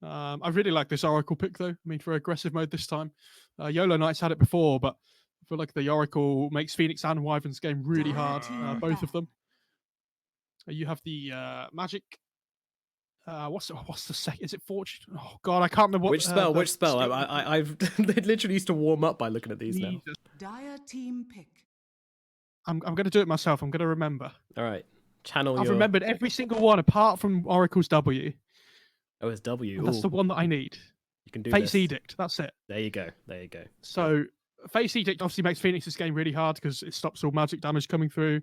I really like this Oracle pick, though. I mean, for aggressive mode this time. Yolo Knights had it before, but I feel like the Oracle makes Phoenix and Wyvern's game really hard, both of them. You have the Magic. What's the second? Is it Fortune? Oh God, I can't remember what. Which spell? Which spell? I've they literally used to warm up by looking at these now. Dire team pick. I'm going to do it myself. I'm going to remember. All right, channel. I've remembered every single one apart from Oracle's W. Oh, it's W. That's the one that I need. You can do Face this. Edict. That's it. There you go. There you go. So Face Edict obviously makes Phoenix's game really hard because it stops all magic damage coming through.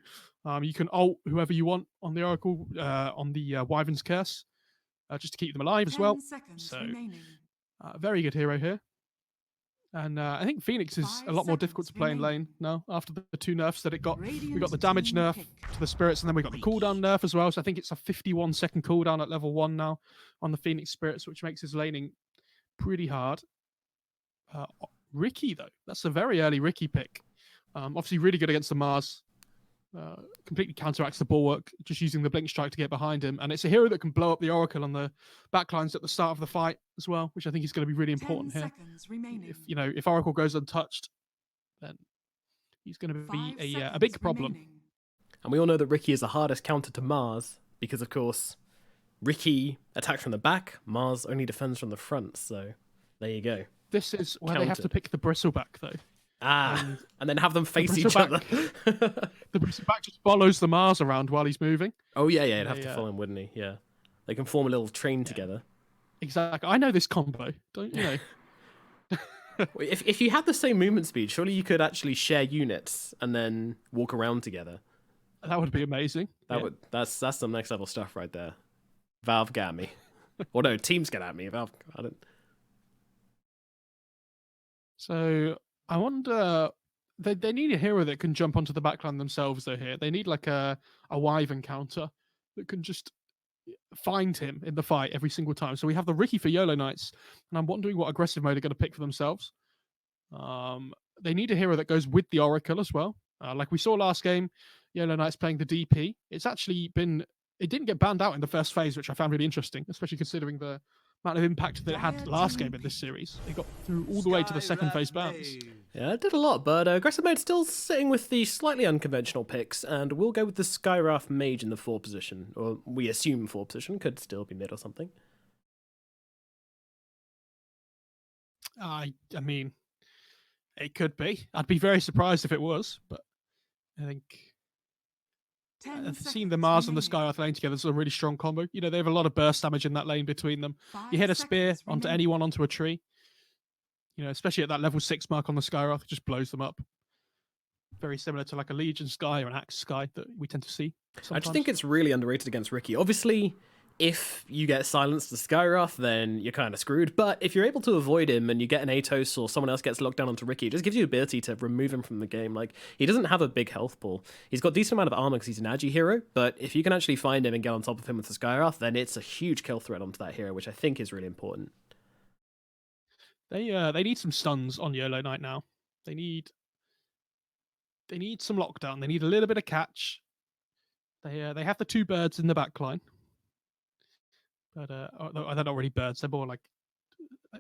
You can ult whoever you want on the Oracle, on the Wyvern's Curse, just to keep them alive as well. So very good hero here. And I think Phoenix is a lot more difficult to play in lane now after the two nerfs that it got. We got the damage nerf to the spirits, and then we got the cooldown nerf as well. So I think it's a 51-second cooldown at level 1 now on the Phoenix spirits, which makes his laning pretty hard. Riki, though, that's a very early Riki pick. Obviously really good against the Mars. Completely counteracts the bulwark, just using the blink strike to get behind him. And it's a hero that can blow up the Oracle on the backlines at the start of the fight as well, which I think is going to be really important here. If Oracle goes untouched, then he's going to be a big problem. And we all know that Riki is the hardest counter to Mars because, of course, Riki attacks from the back, Mars only defends from the front. So there you go. This is where they have to pick the Bristleback, though. And then have them face each other. The Bristleback just follows the Mars around while he's moving. Oh, yeah, he'd have to follow him, wouldn't he? Yeah. They can form a little train together. Exactly. I know this combo, don't you know? if you had the same movement speed, surely you could actually share units and then walk around together. That would be amazing. That's some next level stuff right there. Valve get at me. Or no, teams get at me. Valve, I don't. So I wonder, they need a hero that can jump onto the backline themselves, though, here. They need like a Wyvern counter that can just find him in the fight every single time. So we have the Riki for Yolo Knights, and I'm wondering what aggressive mode they're going to pick for themselves. They need a hero that goes with the Oracle as well. Like we saw last game, Yolo Knights playing the DP. It's actually been... It didn't get banned out in the first phase, which I found really interesting, especially considering the amount of impact that it had last game in this series. It got through all the way to the second phase bans. Yeah, it did a lot, but aggressive mode still sitting with the slightly unconventional picks, and we'll go with the Skywrath Mage in the 4 position, or we assume 4 position, could still be mid or something. I mean, it could be. I'd be very surprised if it was, but I think seeing the Mars and the Skywrath lane together is a really strong combo. You know, they have a lot of burst damage in that lane between them. You hit a spear onto anyone onto a tree. You know, especially at that level 6 mark on the Skywrath, it just blows them up. Very similar to like a Legion Sky or an Axe Sky that we tend to see sometimes. I just think it's really underrated against Riki. Obviously, if you get silenced to Skywrath, then you're kind of screwed. But if you're able to avoid him and you get an Atos or someone else gets locked down onto Riki, it just gives you the ability to remove him from the game. Like, he doesn't have a big health pool. He's got a decent amount of armor because he's an Agi hero, but if you can actually find him and get on top of him with the Skywrath, then it's a huge kill threat onto that hero, which I think is really important. They need some stuns on Yolo Knight now. They need some lockdown. They need a little bit of catch. They have the 2 birds in the backline. But they're not really birds. They're more like...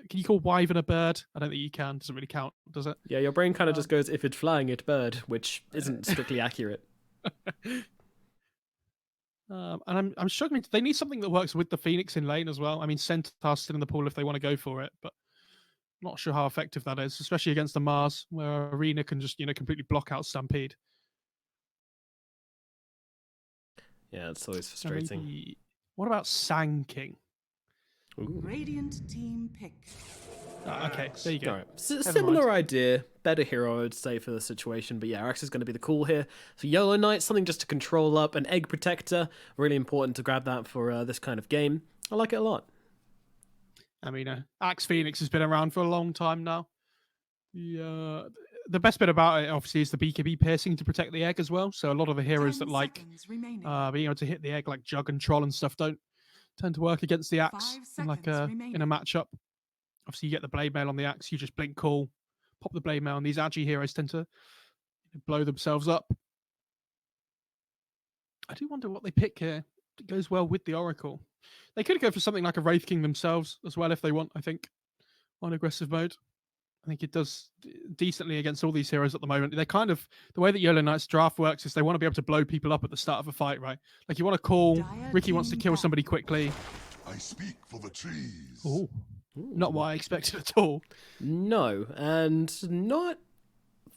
Can you call Wyvern a bird? I don't think you can. Doesn't really count, does it? Yeah, your brain kind of just goes, if it's flying, it's bird, which isn't strictly accurate. And I'm struggling. They need something that works with the Phoenix in lane as well. I mean, Centaur's still in the pool if they want to go for it, but not sure how effective that is, especially against the Mars, where Arena can just, completely block out Stampede. Yeah, it's always frustrating. What about Sang King? Ooh. Radiant team pick. Okay, there you go. Right. Similar idea, better hero, I would say, for the situation. But yeah, Arax is going to be the call here. So Yolo Knight, something just to control up. An Egg Protector, really important to grab that for this kind of game. I like it a lot. I mean, Axe Phoenix has been around for a long time now. The best bit about it, obviously, is the BKB piercing to protect the egg as well. So a lot of the heroes that like being able to hit the egg, like Jug and Troll and stuff, don't tend to work against the Axe in a matchup. Obviously, you get the Blade Mail on the Axe, you just blink cool, pop the Blade Mail, and these Agi heroes tend to blow themselves up. I do wonder what they pick here. It goes well with the Oracle. They could go for something like a Wraith King themselves as well if they want, I think, on aggressive mode. I think it does decently against all these heroes at the moment. They're kind of, the way that Yolo Knight's draft works is they want to be able to blow people up at the start of a fight, right? Like you want to call, Ricky wants to kill somebody quickly. I speak for the trees. Ooh. Not what I expected at all. No, and not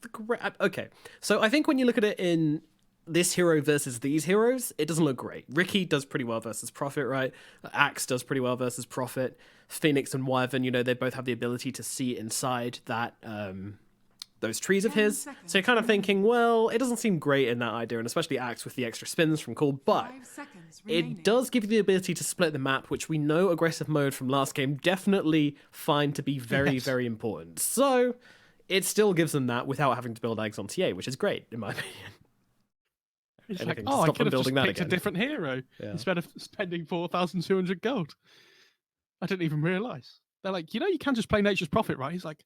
the great. Okay, so I think when you look at it in this hero versus these heroes, it doesn't look great. Ricky does pretty well versus Prophet, right? Axe does pretty well versus Prophet. Phoenix and Wyvern, you know, they both have the ability to see inside that those trees of his. So you're kind of thinking, well, it doesn't seem great in that idea, and especially Axe with the extra spins from Cool, but it does give you the ability to split the map, which we know aggressive mode from last game definitely find to be very, very important. So it still gives them that without having to build eggs on TA, which is great, in my opinion. It's like, I could have just picked a different hero instead of spending 4,200 gold. I didn't even realise. They're like, you know, you can just play Nature's Prophet, right? He's like,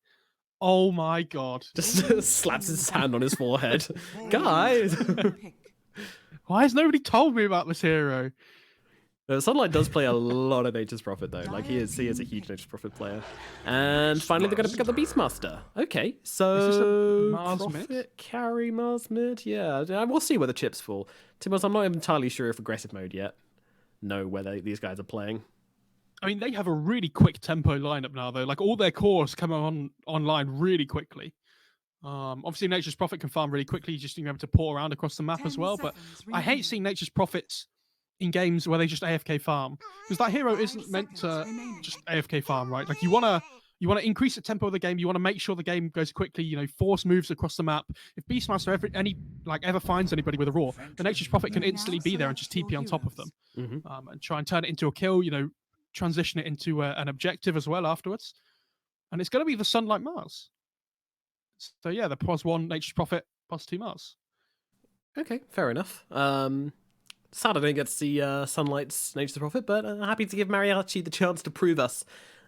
oh my god. Just slaps his hand on his forehead. Guys! Why has nobody told me about this hero? Sunlight does play a lot of Nature's Prophet, though. Like, he is a huge Nature's Prophet player. And finally, they're going to pick up the Beastmaster. Okay, so... Prophet, carry, Mars mid? Yeah, we'll see where the chips fall. To be honest, I'm not entirely sure if aggressive mode yet know where these guys are playing. I mean, they have a really quick tempo lineup now, though. Like, all their cores come online really quickly. Obviously, Nature's Prophet can farm really quickly, just being able to port around across the map as well. But I hate seeing Nature's Prophets in games where they just AFK farm, because that hero isn't meant to just AFK farm, right? Like, you want to increase the tempo of the game. You want to make sure the game goes quickly. You know, force moves across the map. If Beastmaster ever finds anybody with a raw, the Nature's Prophet can instantly be there and just TP on top of them, and try and turn it into a kill. You know, transition it into an objective as well afterwards. And it's going to be the Sunlight Mars. So yeah, the +1 Nature's Prophet, +2 Mars. Okay, fair enough. Sad I didn't get to see Sunlight's Nature's Prophet, but happy to give Mariachi the chance to prove us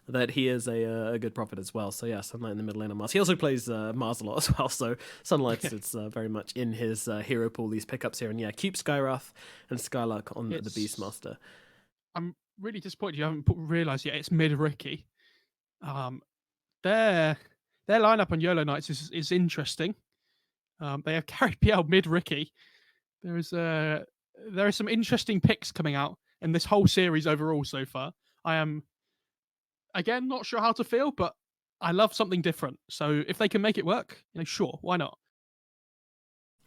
that he is a good Prophet as well. So yeah, Sunlight in the middle lane of Mars. He also plays Mars a lot as well, so Sunlight's it's very much in his hero pool, these pickups here. And yeah, keep Skywrath and Skylark on the Beastmaster. I'm really disappointed you haven't realised yet it's mid Ricky. Their lineup on Yolo Knights is interesting. They have carried PL mid Ricky. There are some interesting picks coming out in this whole series overall so far. I am again not sure how to feel, but I love something different. So if they can make it work, you know, sure, why not?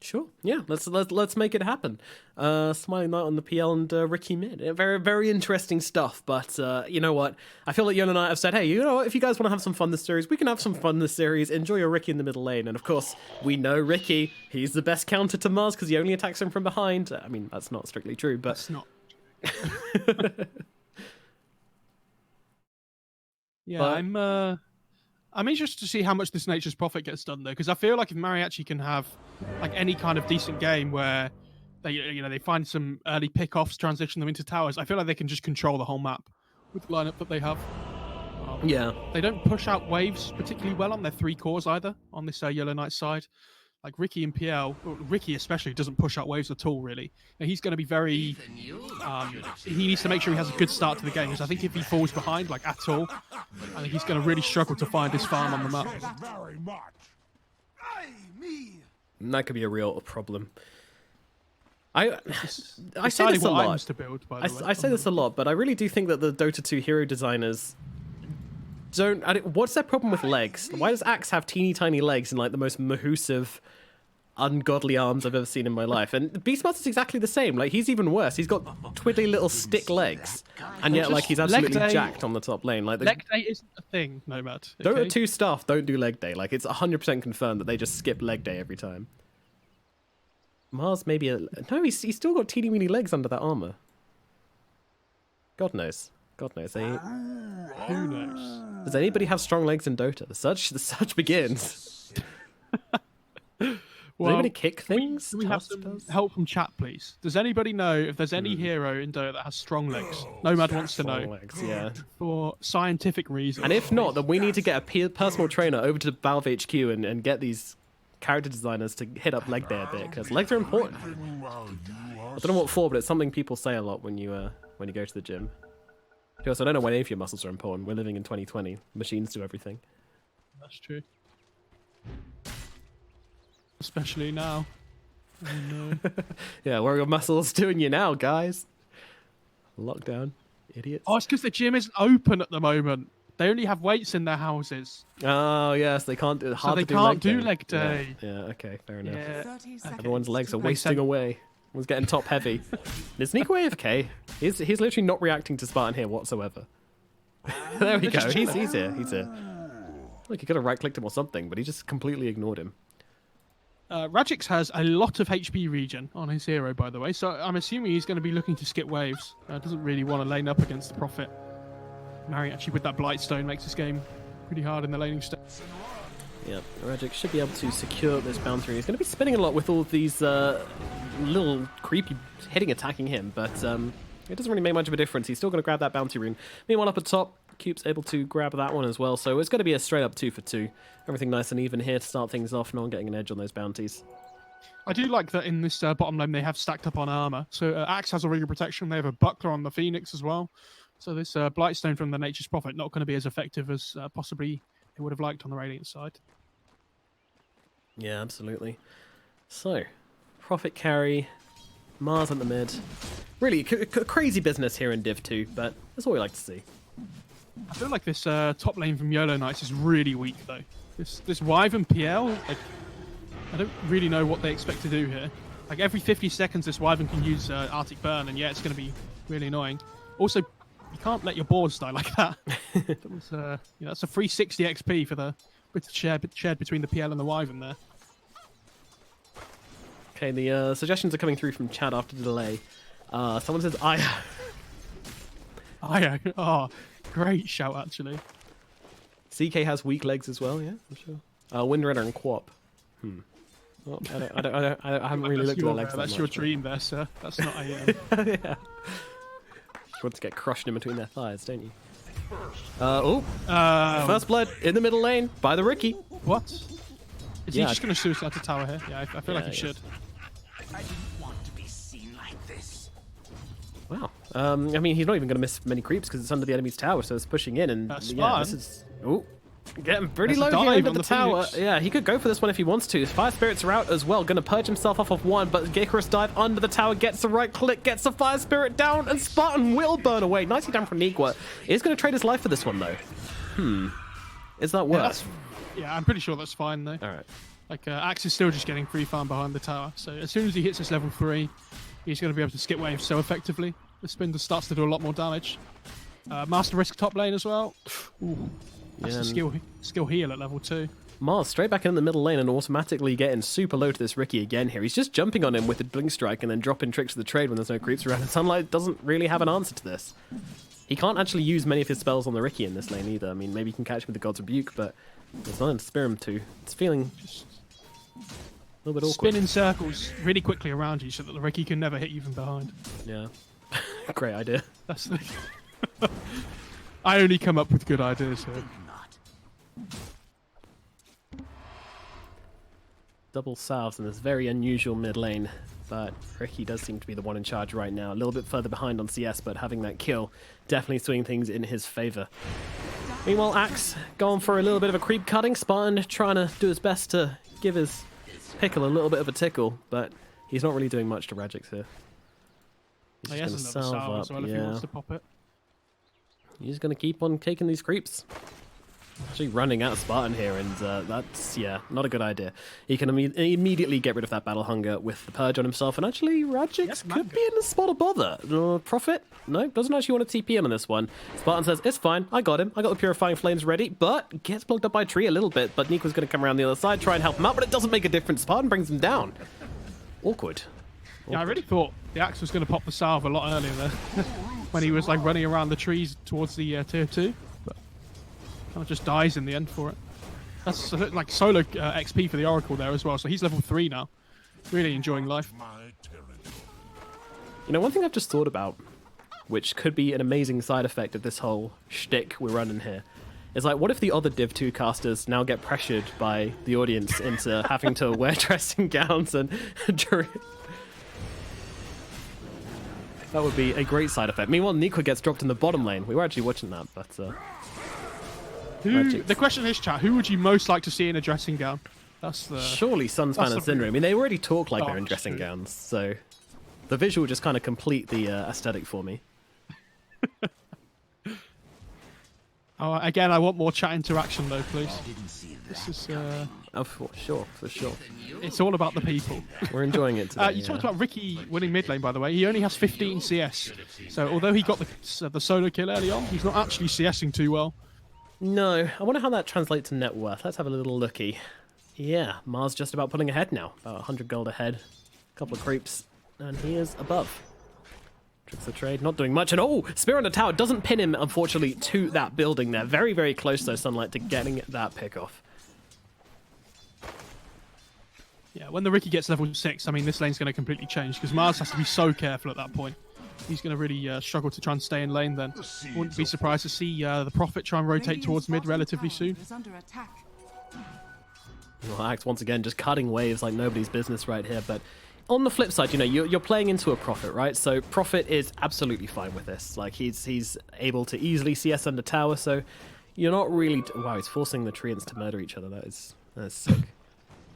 Sure, yeah, let's make it happen. Smiling Knight on the PL and Ricky mid. Very, very interesting stuff, but you know what? I feel like Yolo Knight have said, hey, you know what? If you guys want to have some fun this series, we can have some fun this series. Enjoy your Ricky in the middle lane. And of course, we know Ricky, he's the best counter to Mars because he only attacks him from behind. I mean, that's not strictly true, but... That's not... Yeah, but... I'm interested to see how much this Nature's Prophet gets done, though, because I feel like if Mariachi can have like any kind of decent game where they find some early pickoffs, transition them into towers, I feel like they can just control the whole map with the lineup that they have. Yeah, they don't push out waves particularly well on their 3 cores either on this Yolo Knight side. Like Ricky and PL, Ricky especially doesn't push out waves at all, really. And he's going to be very... he needs to make sure he has a good start to the game, because I think if he falls behind, like at all, I think he's going to really struggle to find his farm on the map. And that could be a real problem. I say this a lot. I say this a lot, but I really do think that the Dota 2 hero designers... what's their problem with legs? Why does Axe have teeny tiny legs and like the most mahoosive, ungodly arms I've ever seen in my life? And Beastmaster's exactly the same. Like, he's even worse. He's got twiddly little stick legs, and yet like he's absolutely jacked on the top lane. Like, leg day isn't a thing, Nomad. Dota 2 staff don't do leg day. Like, it's 100% confirmed that they just skip leg day every time. Mars maybe no, he's still got teeny weeny legs under that armor. God knows. God knows. Who knows? Does anybody have strong legs in Dota? The search begins. Does anybody kick things? Can we have some help from chat, please? Does anybody know if there's any hero in Dota that has strong legs? Nomad wants to know. Legs, yeah. For scientific reasons. And if not, then we need to get a personal trainer over to Valve HQ and get these character designers to hit up leg day a bit, because legs are important. I don't know what for, but it's something people say a lot when you go to the gym. Because I don't know why any of your muscles are important. We're living in 2020. Machines do everything. That's true. Especially now. Oh, no. Yeah, what are your muscles doing you now, guys? Lockdown. Idiots. Oh, it's because the gym isn't open at the moment. They only have weights in their houses. Oh, yes, they can't do it. So they can't do leg day. Yeah, okay, fair enough. Yeah. 30 seconds. Everyone's legs are Makes wasting sense. away. Everyone's getting top heavy. Is Nico AFK? He's literally not reacting to Spartan here whatsoever. There we go. He's here. He's here. Look, he could have right-clicked him or something, but he just completely ignored him. Radix has a lot of HP regen on his hero, by the way, so I'm assuming he's going to be looking to skip waves. Doesn't really want to lane up against the Prophet. Mary actually with that Blightstone makes this game pretty hard in the laning state. Yeah, Ragic should be able to secure this boundary. He's going to be spinning a lot with all of these little creepy hitting attacking him, but it doesn't really make much of a difference. He's still going to grab that bounty rune. Meanwhile, up at top, Cube's able to grab that one as well, so it's going to be a straight up 2 for 2. Everything nice and even here to start things off. No one getting an edge on those bounties. I do like that in this bottom lane they have stacked up on armor. So Axe has a ring of protection. They have a buckler on the Phoenix as well. So this Blightstone from the Nature's Prophet not going to be as effective as possibly they would have liked on the Radiant side. Yeah, absolutely. So, Prophet carry, Mars in the mid. Really crazy business here in Div 2, but that's what we like to see. I feel like this top lane from Yolo Knights is really weak though. This Wyvern PL, like, I don't really know what they expect to do here. Like every 50 seconds this Wyvern can use Arctic Burn, and yeah, it's going to be really annoying. Also, you can't let your boards die like that. That was, that's a 360 XP for the shared between the PL and the Wyvern there. Okay, the suggestions are coming through from chat after the delay. Someone says, Oh, great shout actually. CK has weak legs as well, yeah, I'm sure. Windrunner and Quap. Well, I haven't really looked at their legs that That's much, your but- dream there, sir. That's not a... Yeah. You want to get crushed in between their thighs, don't you? First blood in the middle lane by the Ricky. What? Is he Yeah. just going to suicide the tower here? Yeah, I feel like he he should. is. I didn't want to be seen like this. Wow. I mean, he's not even going to miss many creeps because it's under the enemy's tower, so it's pushing in, and yeah, Spartan. this is getting pretty That's a low here dive under on the the tower. Phoenix. Yeah, he could go for this one if he wants to. His Fire Spirits are out as well, going to purge himself off of one, but Icarus dive under the tower, gets the right click, gets the Fire Spirit down, and Spartan will burn away. Nicely done from Nigwa. He's going to trade his life for this one, though. Is that worth? Yeah, I'm pretty sure that's fine though. All right. Like Axe is still just getting free farm behind the tower, so as soon as he hits this level 3, he's going to be able to skip waves so effectively. The spin just starts to do a lot more damage. Master Risk top lane as well. Ooh, that's the skill heal at level 2. Mars straight back in the middle lane and automatically getting super low to this Ricky again here. He's just jumping on him with a Blink Strike and then dropping tricks of the trade when there's no creeps around. And Sunlight doesn't really have an answer to this. He can't actually use many of his spells on the Ricky in this lane either. I mean, maybe he can catch him with the God's Rebuke, but there's nothing to spare him to. It's feeling just a little bit awkward. Spin in circles really quickly around you so that the Ricky can never hit you from behind. Yeah. Great idea. That's the... I only come up with good ideas here. Double salves in this very unusual mid lane, but Ricky does seem to be the one in charge right now. A little bit further behind on CS, but having that kill definitely swinging things in his favor. Meanwhile, Axe going for a little bit of a creep cutting. Spartan trying to do his best to give his pickle a little bit of a tickle, but he's not really doing much to Radix here. He He's has just another going to salve salve as up, well if he yeah. wants to pop it. He's going to keep on taking these creeps. Actually running out of Spartan here, and that's, yeah, not a good idea. He can immediately get rid of that battle hunger with the purge on himself, and actually Radix could be in a spot of bother. Prophet, no, doesn't actually want to TP in on this one. Spartan says, it's fine, I got him, I got the Purifying Flames ready, but gets blocked up by a tree a little bit, but Nico's going to come around the other side, try and help him out, but it doesn't make a difference. Spartan brings him down. Awkward. Yeah, I really thought the Axe was going to pop the salve a lot earlier there when he was like running around the trees towards the tier 2, but kind of just dies in the end for it. That's like solo XP for the Oracle there as well, so he's level 3 now. Really enjoying life. My territory. You know, one thing I've just thought about, which could be an amazing side effect of this whole shtick we're running here, is like, what if the other Div 2 casters now get pressured by the audience into having to wear dressing gowns and That would be a great side effect. Meanwhile, Nico gets dropped in the bottom lane. We were actually watching that, but... The question is, chat, who would you most like to see in a dressing gown? That's the... Surely Sunspan and Syndrome. I mean, they already talk like they're in dressing gowns, so... The visual just kind of complete the aesthetic for me. Oh, again, I want more chat interaction, though, please. This is... Oh, for sure. It's all about the people. We're enjoying it today. You talked about Ricky winning mid lane, by the way. He only has 15 CS. So although he got the solo kill early on, he's not actually CSing too well. No. I wonder how that translates to net worth. Let's have a little looky. Yeah, Mars just about pulling ahead now. About 100 gold ahead. A couple of creeps. And he is above. Tricks the trade, not doing much. And oh, Spear on the tower doesn't pin him, unfortunately, to that building there. Very, very close, though, Sunlight, to getting that pick off. Yeah, when the Ricky gets level 6, I mean, this lane's going to completely change because Mars has to be so careful at that point. He's going to really struggle to try and stay in lane then. Wouldn't be surprised to see the Prophet try and rotate towards mid relatively soon. Well, Axe, once again, just cutting waves like nobody's business right here. But on the flip side, you know, you're playing into a Prophet, right? So Prophet is absolutely fine with this. Like, he's able to easily CS under tower, so you're not really... Wow, he's forcing the treants to murder each other. That is sick.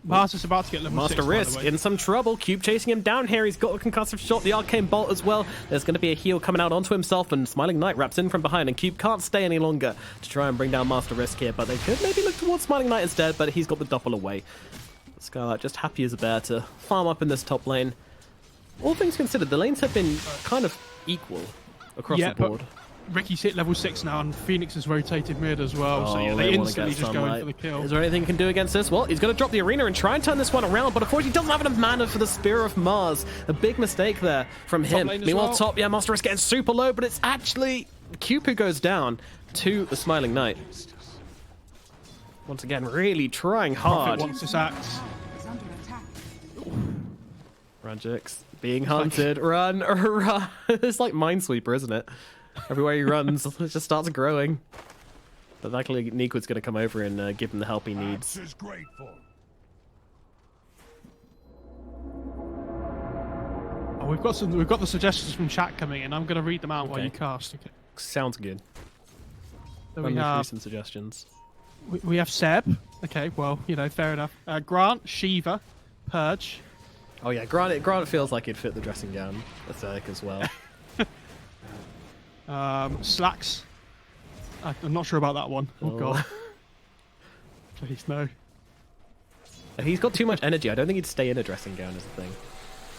Mars is about to get level 6, Master Risk in some trouble. Cube chasing him down here. He's got a concussive shot, the arcane bolt as well. There's going to be a heal coming out onto himself, and Smiling Knight wraps in from behind, and Cube can't stay any longer to try and bring down Master Risk here, but they could maybe look towards Smiling Knight instead, but he's got the doppel away. Skylight just happy as a bear to farm up in this top lane. All things considered, the lanes have been kind of equal across the board. Ricky's hit level 6 now, and Phoenix has rotated mid as well, so yeah, they instantly just go in for the kill. Is there anything he can do against this? Well, he's going to drop the arena and try and turn this one around, but unfortunately he doesn't have enough mana for the Spear of Mars. A big mistake there from him. Meanwhile, top, yeah, Master is getting super low, but it's actually Cube who goes down to the Smiling Knight. Once again, really trying hard. Prophet wants this axe. Rajix being hunted. Run, run. It's like Minesweeper, isn't it? Everywhere he runs, it just starts growing. But luckily, Nico's going to come over and give him the help he needs. Oh, we've got the suggestions from chat coming in. I'm going to read them out while you cast. Okay. Sounds good. So we have some suggestions. We have Seb. Okay, well, you know, fair enough. Grant, Shiva, Purge. Oh yeah, Grant feels like he'd fit the dressing gown aesthetic as well. Slacks. I'm not sure about that one. Oh god. Please no. He's got too much energy. I don't think he'd stay in a dressing gown is the thing.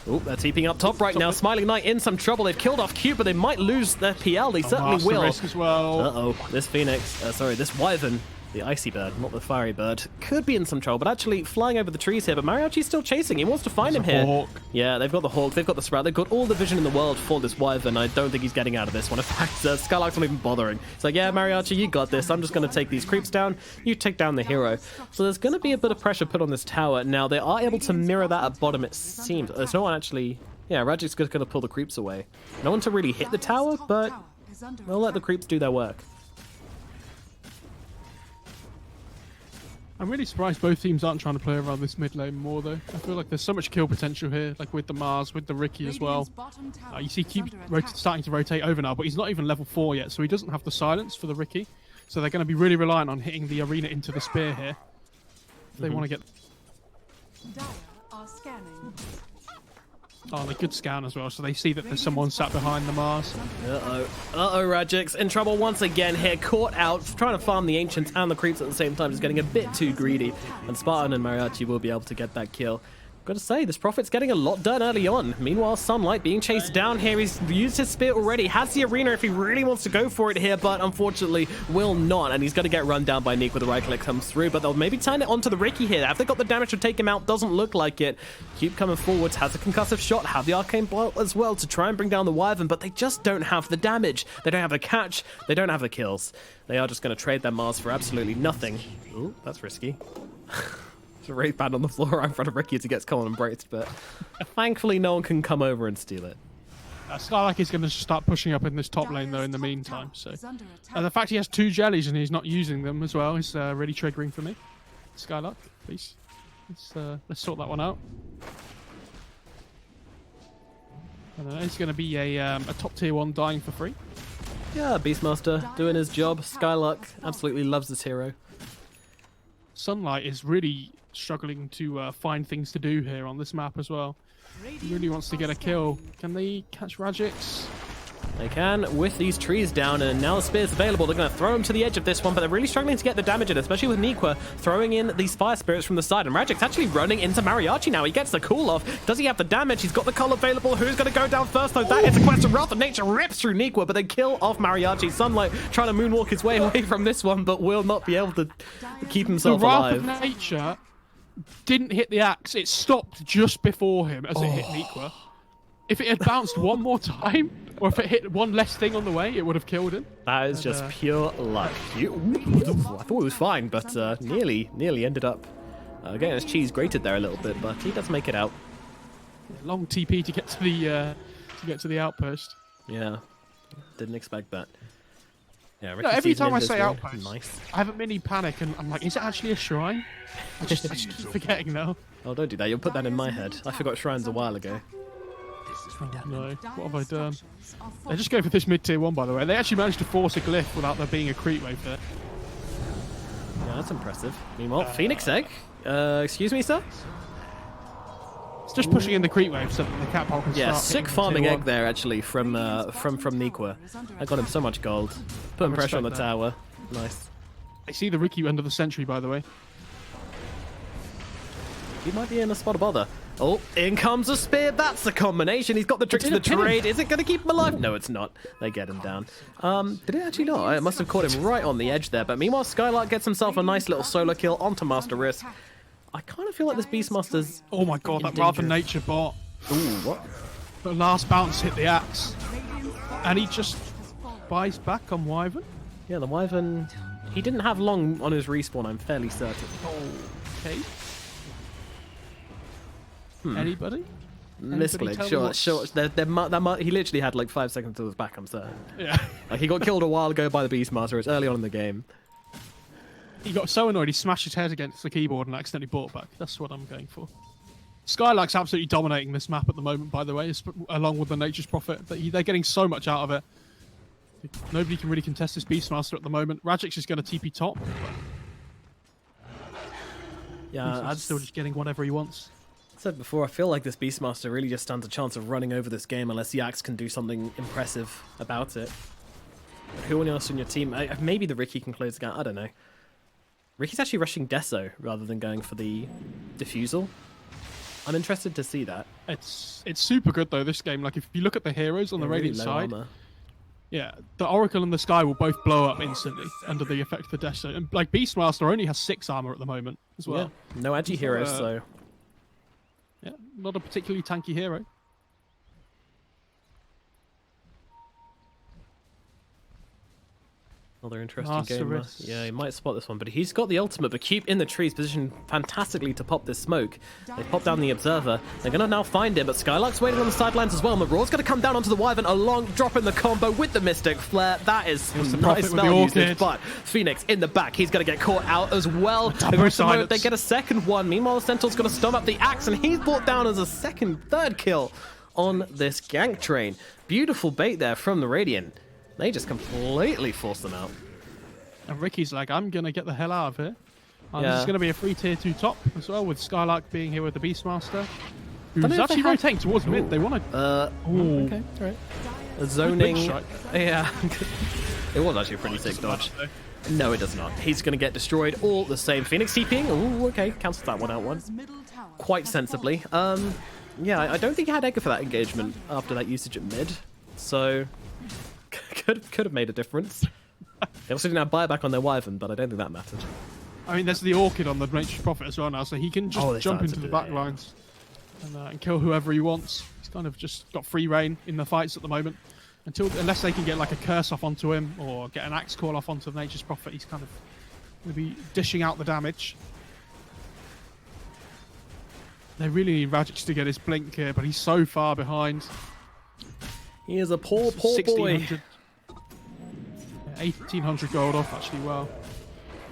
Oh, they're TPing up top right now. Smiling Knight in some trouble. They've killed off Cube, but they might lose their PL. They certainly will. Risk as well. Uh-oh. This Phoenix, this Wyvern, the icy bird, not the fiery bird, could be in some trouble, but actually flying over the trees here. But Mariachi's still chasing. He wants to find him here. Hawk. Yeah, they've got the Hawk, they've got the Sprout, they've got all the vision in the world for this Wyvern. I don't think he's getting out of this one. In fact, Skylark's not even bothering. It's like, yeah, Mariachi, you got this. I'm just going to take these creeps down. You take down the hero. So there's going to be a bit of pressure put on this tower. Now, they are able to mirror that at bottom, it seems. There's no one actually... Yeah, Rajik's just going to pull the creeps away. No one to really hit the tower, but they'll let the creeps do their work. I'm really surprised both teams aren't trying to play around this mid lane more, though. I feel like there's so much kill potential here, like with the Mars, with the Ricky as well. You see Cube starting to rotate over now, but he's not even level 4 yet, so he doesn't have the silence for the Ricky. So they're going to be really reliant on hitting the arena into the spear here. If they want to get... Oh, they could scan as well, so they see that there's someone sat behind the Mars. Uh-oh, Rajix in trouble once again here, caught out, trying to farm the Ancients and the creeps at the same time, just getting a bit too greedy, and Spartan and Mariachi will be able to get that kill. Gotta say, this Prophet's getting a lot done early on. Meanwhile, Sunlight being chased down here. He's used his spear already, has the arena if he really wants to go for it here, but unfortunately will not, and he's going to get run down by Nick with the right click comes through, but they'll maybe turn it onto the Ricky here. Have they got the damage to take him out? Doesn't look like it. Cube coming forwards, has a concussive shot, have the arcane bolt as well to try and bring down the Wyvern, but they just don't have the damage. They don't have the catch, they don't have the kills. They are just going to trade their Mars for absolutely nothing. Ooh, that's risky. A Wraith Band on the floor right in front of Ricky as he gets caught and embraced, but thankfully no one can come over and steal it. Skylark is going to start pushing up in this top lane though in the meantime, so the fact he has 2 jellies and he's not using them as well is really triggering for me. Skylark, please, let's sort that one out. It's going to be a top tier 1 dying for free. Yeah, Beastmaster doing his job. Skylark absolutely loves this hero. Sunlight is really struggling to find things to do here on this map as well. He really wants to get a kill. Can they catch Radix? They can with these trees down, and now the spear's available. They're going to throw him to the edge of this one, but they're really struggling to get the damage in, especially with Nikwa throwing in these fire spirits from the side. And Magic's actually running into Mariachi now. He gets the cool off. Does he have the damage? He's got the cull available. Who's going to go down first, though? That is a question. Wrath of Nature rips through Nikwa, but they kill off Mariachi. Sunlight trying to moonwalk his way away from this one, but will not be able to keep himself alive. The Wrath of Nature didn't hit the axe. It stopped just before him as it hit Nikwa. If it had bounced one more time, or if it hit one less thing on the way, it would have killed him. That is just pure luck. I thought it was fine, but nearly ended up getting his cheese grated there a little bit, but he does make it out. Long TP to get to the outpost. Yeah, didn't expect that. Yeah, No, every time I say really outpost, nice. I have a mini panic, and I'm like, is it actually a shrine? I just keep forgetting now. Oh, don't do that. You'll put that in my head. I forgot shrines a while ago. No, what have I done? They're just going for this mid-tier 1, by the way. They actually managed to force a glyph without there being a creep wave there. Yeah, that's impressive. Meanwhile, Phoenix Egg. Excuse me, sir? It's just pushing in the creep wave so that the catapult can Yeah, start sick hitting farming tier egg 1. there, actually, from Nikwa. I got him so much gold. Putting pressure on the respect that. tower. Nice. I see the Ricky under the sentry, by the way. He might be in a spot of bother. Oh, in comes a spear. That's a combination. He's got the trick to the Did it pin him? trade. Is it going to keep him alive? No, it's not. They get him down. Did it actually not? It must have caught him right on the edge there. But meanwhile, Skylark gets himself a nice little solo kill onto Master Risk. I kind of feel like this Beastmaster's... Oh my god, that danger. Wrath of Nature bot. Ooh, what? The last bounce hit the axe. And he just buys back on Wyvern. Yeah, the Wyvern... He didn't have long on his respawn, I'm fairly certain. Okay. Anybody? Misclick, tell me sure, what's- sure. He literally had like 5 seconds to his back, I'm certain. Yeah. Like, he got killed a while ago by the Beastmaster. It's early on in the game. He got so annoyed he smashed his head against the keyboard and accidentally brought it back. That's what I'm going for. Skylark's absolutely dominating this map at the moment, by the way, along with the Nature's Prophet. They're getting so much out of it. Nobody can really contest this Beastmaster at the moment. Rajic's is going to TP top. Yeah, Beastmaster's still just getting whatever he wants. I said before, I feel like this Beastmaster really just stands a chance of running over this game unless the Axe can do something impressive about it. But who else on your team? Maybe the Ricky can close the gap. I don't know. Ricky's actually rushing Deso rather than going for the Diffusal. I'm interested to see that. It's super good, though, this game. Like, if you look at the heroes on the Really Radiant low side, armor. yeah, the Oracle and the Sky will both blow up instantly under the effect of the Deso. And, like, Beastmaster only has 6 armor at the moment as well. Yeah. No agi heroes, so... Yeah, not a particularly tanky hero. Another interesting Master game. Risk. Yeah, he might spot this one, but he's got the ultimate. But Cube in the trees, positioned fantastically to pop this smoke. They pop down the Observer. They're going to now find him, but Skylark's waiting on the sidelines as well. And the Roar's going to come down onto the Wyvern along, dropping the combo with the Mystic Flare. That is the some Prophet nice with the spell usage, Orchid. but Phoenix in the back. He's going to get caught out as well. double They silence. get a second one. Meanwhile, the Centaur's going to stomp up the Axe, and he's brought down as a third kill on this gank train. Beautiful bait there from the Radiant. They just completely forced them out. And Ricky's like, I'm going to get the hell out of here. And this Yeah. is going to be a free tier 2 top as well, with Skylark being here with the Beastmaster. Who's Don't know if actually they had- rotating towards mid. They want to... Ooh. Okay, alright. A zoning. strike. Yeah. It was actually a pretty sick dodge. No, it does not. He's going to get destroyed all the same. Phoenix TPing. Ooh, okay. Cancels that one out one. Quite sensibly. Yeah, I don't think he had Edgar for that engagement after that usage at mid. So, could have made a difference. They also didn't have buyback on their Wyvern, but I don't think that mattered. I mean, there's the Orchid on the Nature's Prophet as well now, so he can just they jump started into to the do back that, yeah. lines and kill whoever he wants. He's kind of just got free reign in the fights at the moment. Unless they can get like a curse off onto him or get an axe call off onto the Nature's Prophet, he's kind of going to be dishing out the damage. They really need Radix to get his blink here, but he's so far behind. He is a poor boy. 1600. 1800 gold off actually well.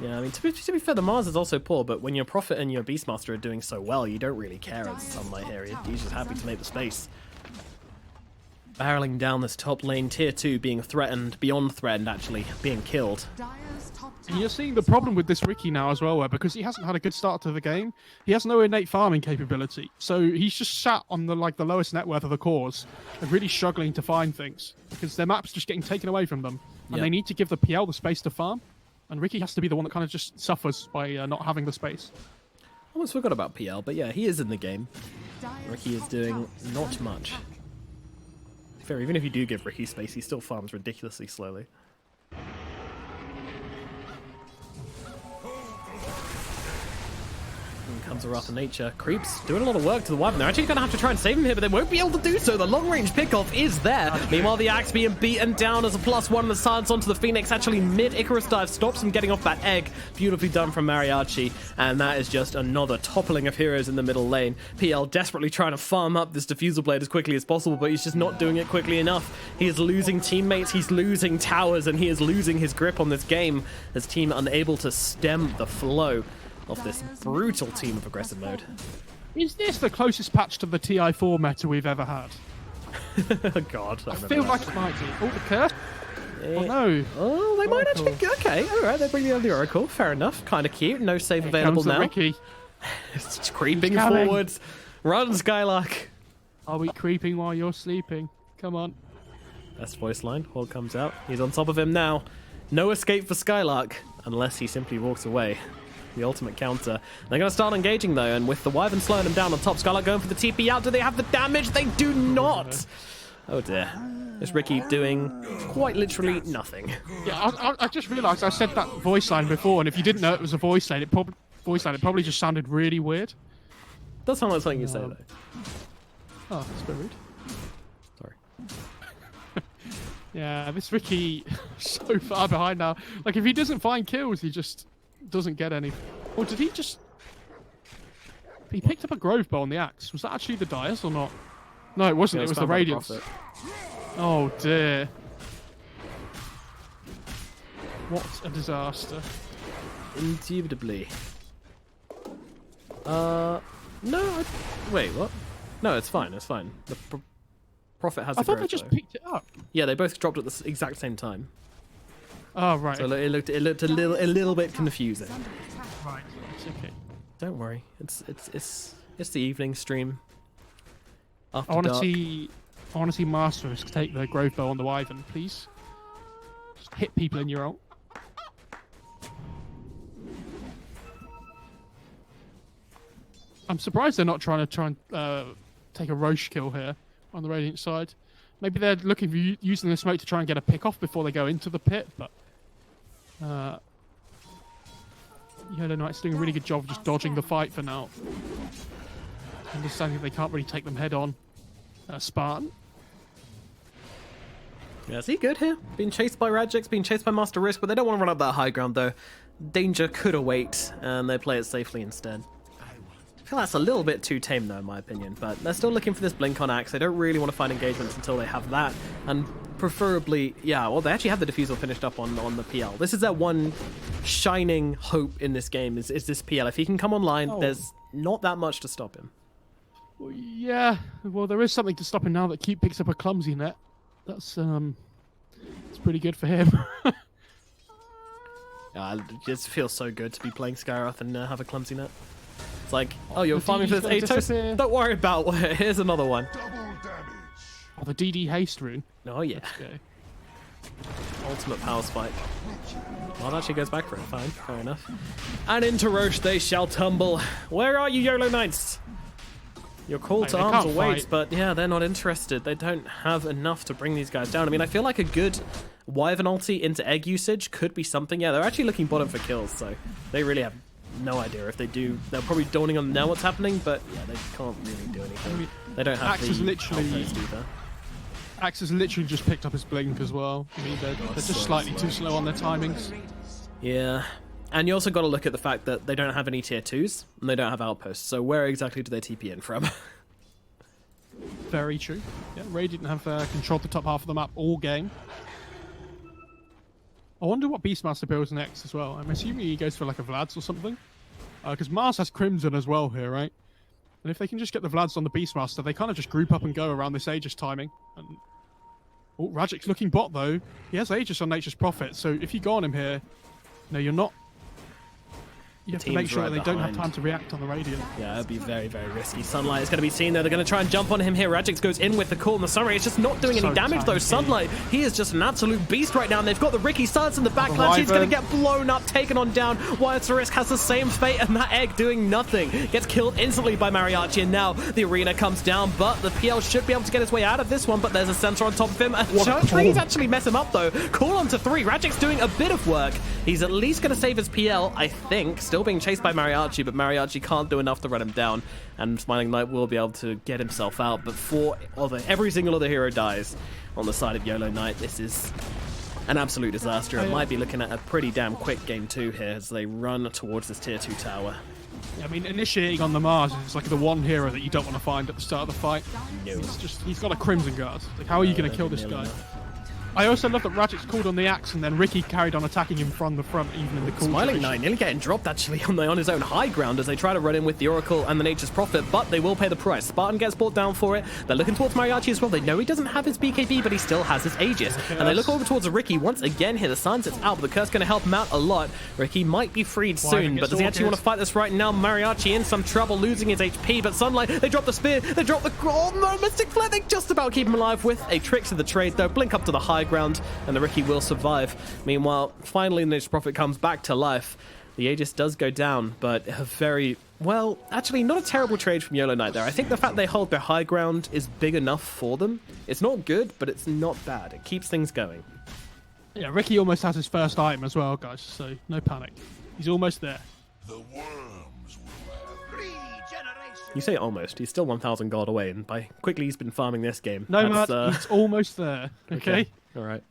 Yeah, I mean, to be fair, the Mars is also poor, but when your Prophet and your Beastmaster are doing so well, you don't really care as Sunlight here. He's just happy to make the space. barreling down this top lane, tier 2 being threatened, beyond threatened actually, being killed. Dire's top And tower you're seeing the problem with this Ricky now as well, where because he hasn't had a good start to the game, he has no innate farming capability. So he's just sat on the lowest net worth of the cores and really struggling to find things because their map's just getting taken away from them, and they need to give the PL the space to farm. And Ricky has to be the one that kind of just suffers by not having the space. Almost forgot about PL, but yeah, he is in the game. Dire's Ricky is top doing tower not is much. under attack. Fair, even if you do give Ricky space, he still farms ridiculously slowly. In comes a Wrath of Nature. Creeps doing a lot of work to the Wyvern. They're actually going to have to try and save him here, but they won't be able to do so. The long-range pickoff is there. Meanwhile, the Axe being beaten down as a +1. The silence onto the Phoenix. Actually, mid-Icarus dive stops him getting off that egg. Beautifully done from Mariachi. And that is just another toppling of heroes in the middle lane. PL desperately trying to farm up this Diffusal Blade as quickly as possible, but he's just not doing it quickly enough. He is losing teammates, he's losing towers, and he is losing his grip on this game as team unable to stem the flow of this brutal team of aggressive mode. Is this the closest patch to the TI4 meta we've ever had? God, I feel like it might be. Oh, the curse. Oh, no. Oh, they might Oracle. actually. Okay, all right. They bring the Oracle. Fair enough. Kind of cute. No save Here available comes the now. Ricky. It's creeping He's coming. forwards. Run, Skylark. Are we creeping while you're sleeping? Come on. Best voice line. Hall comes out. He's on top of him now. No escape for Skylark unless he simply walks away. The ultimate counter. They're going to start engaging though, and with the Wyvern slowing him down on top, Skylark going for the TP out. Do they have the damage? They do not. Oh dear. Is Ricky doing quite literally nothing? Yeah, I just realised I said that voice line before, and if you didn't know it was a voice line, it probably just sounded really weird. Does sound like something you say though. Oh, that's a bit rude. Sorry. Yeah, this Ricky so far behind now. Like, if he doesn't find kills, he just doesn't get any. Or did he just... He picked up a Grove Bow on the Axe. Was that actually the Dyers or not? No, it wasn't. Yeah, it was the found by Radiance. Prophet. Oh, dear. What a disaster. Indubitably. No. Wait, what? No, it's fine. It's fine. The Prophet has. I the thought they Grove just Bow. picked it up. Yeah, they both dropped at the exact same time. Oh, right. So it looked a little bit confusing. Right. It's okay. Don't worry. It's the evening stream. After I want to dark. see Masters take the Grove Bow on the Wyvern, please. Just hit people in your ult. I'm surprised they're not trying to take a Roche kill here on the Radiant side. Maybe they're looking for using the smoke to try and get a pick off before they go into the pit, but Yolo Knight's doing a really good job of just dodging the fight for now. Understanding they can't really take them head on. Spartan. Yeah, is he good here? Being chased by Radjix, being chased by Master Risk, but they don't want to run up that high ground though. Danger could await, and they play it safely instead. I feel that's a little bit too tame though, in my opinion, but they're still looking for this blink on Axe. They don't really want to find engagements until they have that, and preferably, yeah, well, they actually have the Diffusal finished up on the PL. This is their one shining hope in this game, is this PL. If he can come online, there's not that much to stop him. Well, yeah, well, there is something to stop him now that Keep picks up a clumsy net. That's it's pretty good for him. It just feels so good to be playing Skyroth and have a clumsy net. It's like, oh, you're The farming for DD's this gonna Atos? disappear. Don't worry about it. Here's another one. Oh, the DD haste rune. Oh, yeah. Okay. Ultimate power spike. Well, it actually goes back for it. Fine, fair enough. And into Roche they shall tumble. Where are you, Yolo Knights? Your call Hey, to they arms can't awaits, fight. but yeah, they're not interested. They don't have enough to bring these guys down. I mean, I feel like a good Wyvern ulti into egg usage could be something. Yeah, they're actually looking bottom for kills, so they really have no idea. If they do, they're probably dawning on them now what's happening, but yeah, they can't really do anything. They don't have Axe is the literally- outpost either. Axe has literally just picked up his blink as well. I mean, they're just slightly too slow on their timings. Yeah. And you also got to look at the fact that they don't have any tier 2s, and they don't have outposts, so where exactly do they TP in from? Very true. Yeah, Ray didn't have controlled the top half of the map all game. I wonder what Beastmaster builds next as well. I'm assuming he goes for like a Vlad's or something. Because Mars has Crimson as well here, right? And if they can just get the Vlads on the Beastmaster, they kind of just group up and go around this Aegis timing. And Oh, Rajic's looking bot though. He has Aegis on Nature's Prophet, so if you go on him here, no, you're not. You have to make team's sure right that they don't have behind. time to react on the radiant. Yeah, it would be very, very risky. Sunlight is going to be seen there. They're going to try and jump on him here. Rajix goes in with the call, and the Sunray is just not doing any So damage, though. tanky. Sunlight, he is just an absolute beast right now, and they've got the Ricky Silence in the backline. He's going to get blown up, taken on down. Wyatt's Risk has the same fate, and that egg doing nothing. Gets killed instantly by Mariachi, and now the arena comes down, but the PL should be able to get his way out of this one, but there's a sensor on top of him. Trees actually mess him up, though. Call on to 3. Rajic's doing a bit of work. He's at least going to save his PL, I think. Still being chased by Mariachi, but Mariachi can't do enough to run him down, and Smiling Knight will be able to get himself out. But every single other hero dies on the side of Yolo Knight. This is an absolute disaster. It might be looking at a pretty damn quick game 2 here as they run towards this tier 2 tower. Yeah, I mean, initiating on the Mars is like the one hero that you don't want to find at the start of the fight. No. It's just, he's got a Crimson Guard. Like, how are you going to kill this guy? I also love that Rajic's called on the axe, and then Ricky carried on attacking him from the front, even in the cool. Smiling Knight nearly getting dropped actually on his own high ground as they try to run in with the Oracle and the Nature's Prophet, but they will pay the price. Spartan gets brought down for it. They're looking towards Mariachi as well. They know he doesn't have his BKB, but he still has his Aegis. And they look over towards Ricky once again here. The Sunset's out, but the Curse going to help him out a lot. Ricky might be freed soon, but does he actually want to fight this right now? Mariachi in some trouble, losing his HP, but Sunlight, they drop the spear, they drop the... Oh no, Mystic Flare, they just about keep him alive with a trick to the trade though. Blink up to the high ground, and the Ricky will survive. Meanwhile, finally, the Nature's Prophet comes back to life. The Aegis does go down, but a very, well, actually not a terrible trade from Yolo Knight there. I think the fact they hold their high ground is big enough for them. It's not good, but it's not bad. It keeps things going. Yeah, Ricky almost has his first item as well, guys, so no panic. He's almost there. The worms will have regeneration. You say almost. He's still 1,000 gold away, and by quickly he's been farming this game. No, That's, Matt, he's almost there, okay? All right.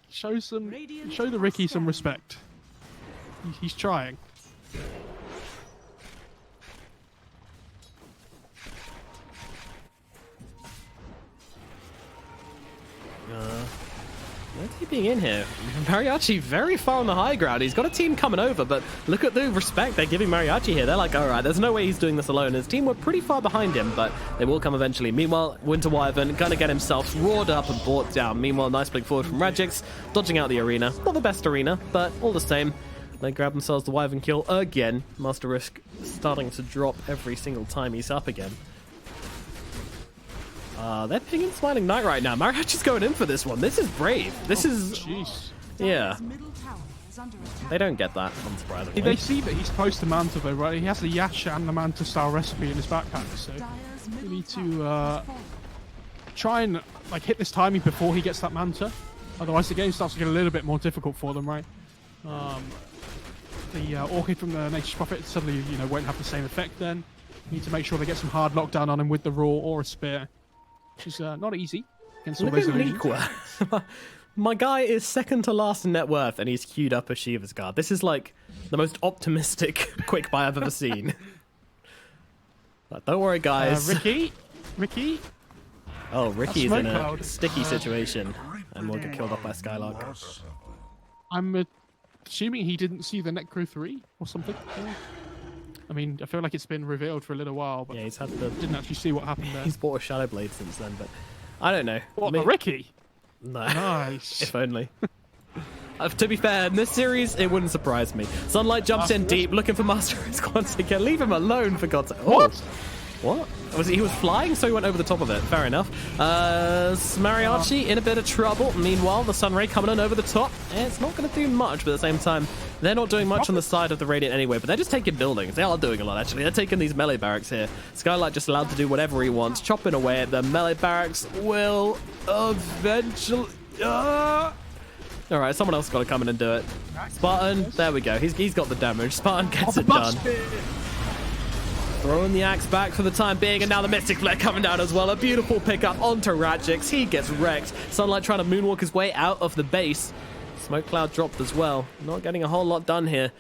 Show the Ricky some respect. He's trying. Where's he being in here? Mariachi very far on the high ground. He's got a team coming over, but look at the respect they're giving Mariachi here. They're like, all right, there's no way he's doing this alone. His team were pretty far behind him, but they will come eventually. Meanwhile, Winter Wyvern gonna get himself roared up and brought down. Meanwhile, nice blink forward from Rajix, dodging out the arena. Not the best arena, but all the same. They grab themselves the Wyvern kill again. Master Risk starting to drop every single time he's up again. They're pinging Smiling Knight right now. Mariachi's going in for this one. This is brave. This is... Jeez. Yeah. Middle tower is under attack. They don't get that, unsurprisingly. They see that he's close to Manta though, right? He has the Yash and the Manta style recipe in his backpack, so Dire's we middle need tower to has fallen. try and like hit this timing before he gets that Manta. Otherwise, the game starts to get a little bit more difficult for them, right? The Orchid from the Nature's Prophet suddenly, won't have the same effect then. Need to make sure they get some hard lockdown on him with the Raw or a Spear. Which is not easy against all Look those at illusions. Liqua. My guy is second to last in net worth, and he's queued up a Shiva's Guard. This is like the most optimistic quick buy I've ever seen. But don't worry, guys. Ricky? Oh, Ricky is Smoke in a cloud. sticky situation, and will get killed off by Skylark. I'm assuming he didn't see the Necro 3 or something. Yeah. I mean, I feel like it's been revealed for a little while, but Yeah, he's had the... didn't actually see what happened there. He's bought a Shadow Blade since then, but I don't know. What, the Ricky? No. Nice. If only. To be fair, in this series, it wouldn't surprise me. Sunlight jumps in deep, looking for Master Risk once again. Leave him alone, for God's sake. Oh. What? He was flying, so he went over the top of it. Fair enough. Mariachi in a bit of trouble. Meanwhile, the Sunray coming in over the top. It's not going to do much, but at the same time, they're not doing much on the side of the Radiant anyway, but they're just taking buildings. They are doing a lot, actually. They're taking these melee barracks here. Skylight just allowed to do whatever he wants, chopping away at the melee barracks will eventually... All right, someone else got to come in and do it. Spartan, there we go. He's got the damage. Spartan gets it done. Throwing the axe back for the time being, and now the Mystic Flare coming down as well. A beautiful pickup onto Rajix. He gets wrecked. Sunlight trying to moonwalk his way out of the base. Smoke cloud dropped as well. Not getting a whole lot done here.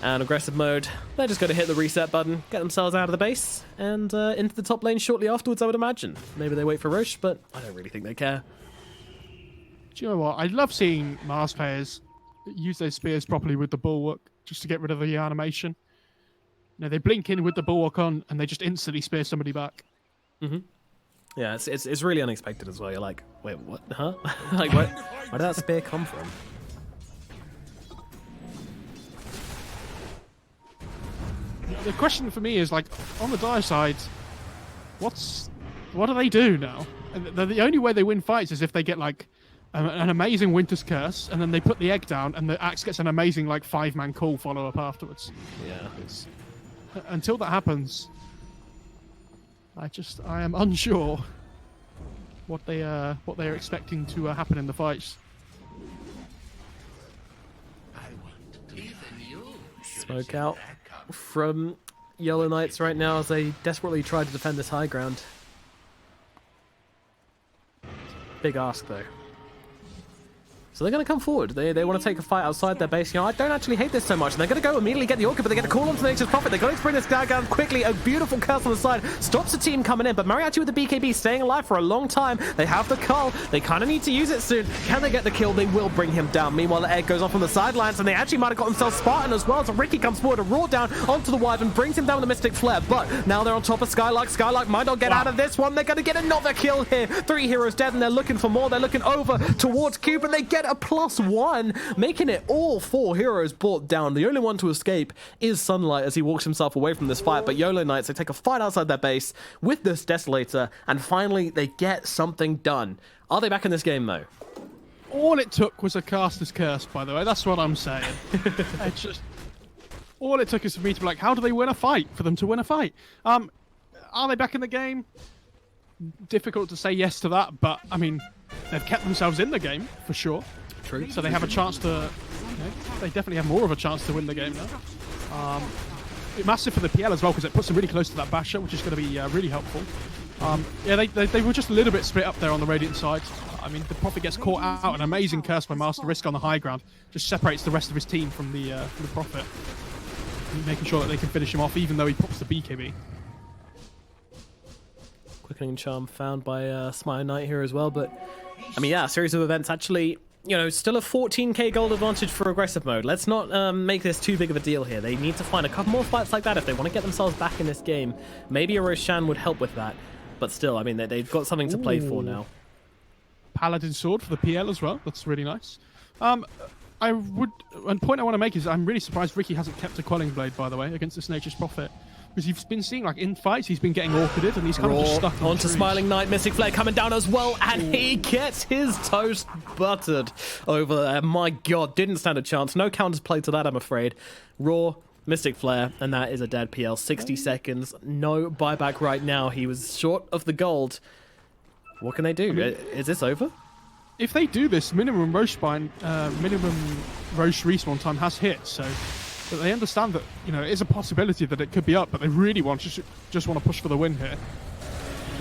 And aggressive mode, they're just going to hit the reset button, get themselves out of the base, and into the top lane shortly afterwards, I would imagine. Maybe they wait for Roche, but I don't really think they care. Do you know what? I love seeing Mars players use their spears properly with the bulwark just to get rid of the animation. They blink in with the bulwark on and they just instantly spear somebody back. Mm-hmm. Yeah, it's really unexpected as well. You're like, wait, what? Huh? Like, where did that spear come from? The question for me is, like, on the Dire side, what do they do now? And the only way they win fights is if they get, like, an amazing Winter's Curse, and then they put the egg down, and the Axe gets an amazing, like, 5-man call follow-up afterwards. Yeah. Until that happens, I am unsure what they are expecting to happen in the fights. Smoke out from Yolo Knights right now as they desperately try to defend this high ground. Big ask though. So they're going to come forward. They want to take a fight outside their base. You know, I don't actually hate this so much. And they're going to go immediately get the Orchid, but they get a call onto Nature's Prophet. They're going to bring this guy down quickly. A beautiful curse on the side stops the team coming in. But Mariachi with the BKB staying alive for a long time. They have the cull. They kind of need to use it soon. Can they get the kill? They will bring him down. Meanwhile, the egg goes off on the sidelines, and they actually might have got themselves Spartan as well. So Ricky comes forward to roar down onto the Wyvern, brings him down with the Mystic Flare. But now they're on top of Skylark. Skylark might not get out of this one. They're going to get another kill here. 3 heroes dead, and they're looking for more. They're looking over towards Cube, and they get a +1. Making it all 4 heroes brought down. The only one to escape is Sunlight as he walks himself away from this fight, but Yolo Knights, they take a fight outside their base with this Desolator, and finally they get something done. Are they back in this game though? All it took was a caster's curse, by the way. That's what I'm saying. It's just all it took is for me to be like, how do they win a fight? For them to win a fight. Are they back in the game? Difficult to say yes to that, but I mean, they've kept themselves in the game for sure. True. So they have a chance to. They definitely have more of a chance to win the game now. Massive for the PL as well, because it puts them really close to that Basher, which is going to be really helpful. Yeah, they were just a little bit split up there on the Radiant side. I mean, the Prophet gets caught out. An amazing curse by Master Risk on the high ground just separates the rest of his team from the Prophet, making sure that they can finish him off, even though he pops the BKB. Quickening Charm found by Smile Knight here as well, but I mean, yeah, a series of events actually. You know, still a 14k gold advantage for aggressive mode. Let's not make this too big of a deal here. They need to find a couple more fights like that if they want to get themselves back in this game. Maybe a Roshan would help with that. But still, I mean, they've got something to play for now. Paladin Sword for the PL as well. That's really nice. One point I want to make is I'm really surprised Ricky hasn't kept a Quelling Blade, by the way, against this Nature's Prophet. Because you've been seeing, like, in fights, he's been getting orchided, and he's kind of just stuck in onto Smiling Knight, Mystic Flare coming down as well, and he gets his toast buttered over there. My God, didn't stand a chance. No counters played to that, I'm afraid. Raw, Mystic Flare, and that is a dead PL. 60 seconds, no buyback right now. He was short of the gold. What can they do? Is this over? If they do this, minimum Roche respawn time has hit, so... But they understand that, you know, it is a possibility that it could be up, but they really just want to push for the win here.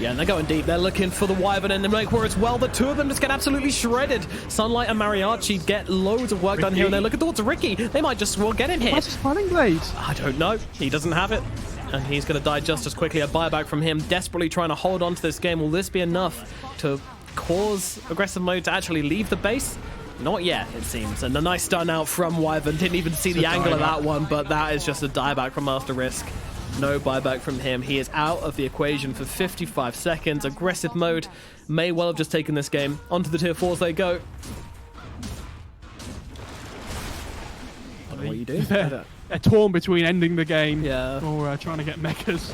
Yeah, and they're going deep. They're looking for the Wyvern and the Makewar as well. The two of them just get absolutely shredded. Sunlight and Mariachi get loads of work done here, and they're looking towards Ricky. They might just well get him here. What's his Quelling Blade? I don't know. He doesn't have it. And he's going to die just as quickly. A buyback from him, desperately trying to hold on to this game. Will this be enough to cause aggressive mode to actually leave the base? Not yet, it seems. And a nice stun out from Wyvern. Didn't even see the angle of that one, but that is just a dieback from Master Risk. No buyback from him. He is out of the equation for 55 seconds. Aggressive mode may well have just taken this game. Onto the tier 4s they go. I don't know what you do. They're torn between ending the game or trying to get mechas.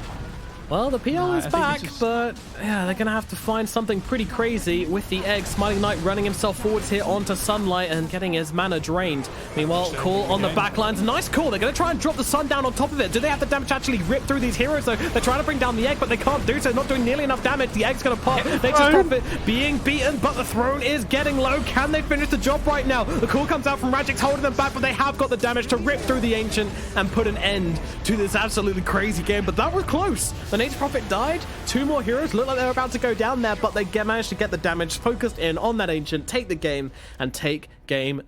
Well, the PL is back, but yeah, they're going to have to find something pretty crazy with the egg. Smiling Knight running himself forwards here onto Sunlight and getting his mana drained. Meanwhile, call on the backlines. Nice call. They're going to try and drop the sun down on top of it. Do they have the damage to actually rip through these heroes, though? They're trying to bring down the egg, but they can't do so. Not doing nearly enough damage. The egg's going to pop. Nature's Prophet being beaten, but the throne is getting low. Can they finish the job right now? The call comes out from Magic's holding them back, but they have got the damage to rip through the Ancient and put an end to this absolutely crazy game. But that was close. The Nature's Prophet died. 2 more heroes look like they're about to go down there, but they managed to get the damage, focused in on that Ancient, take the game, and take game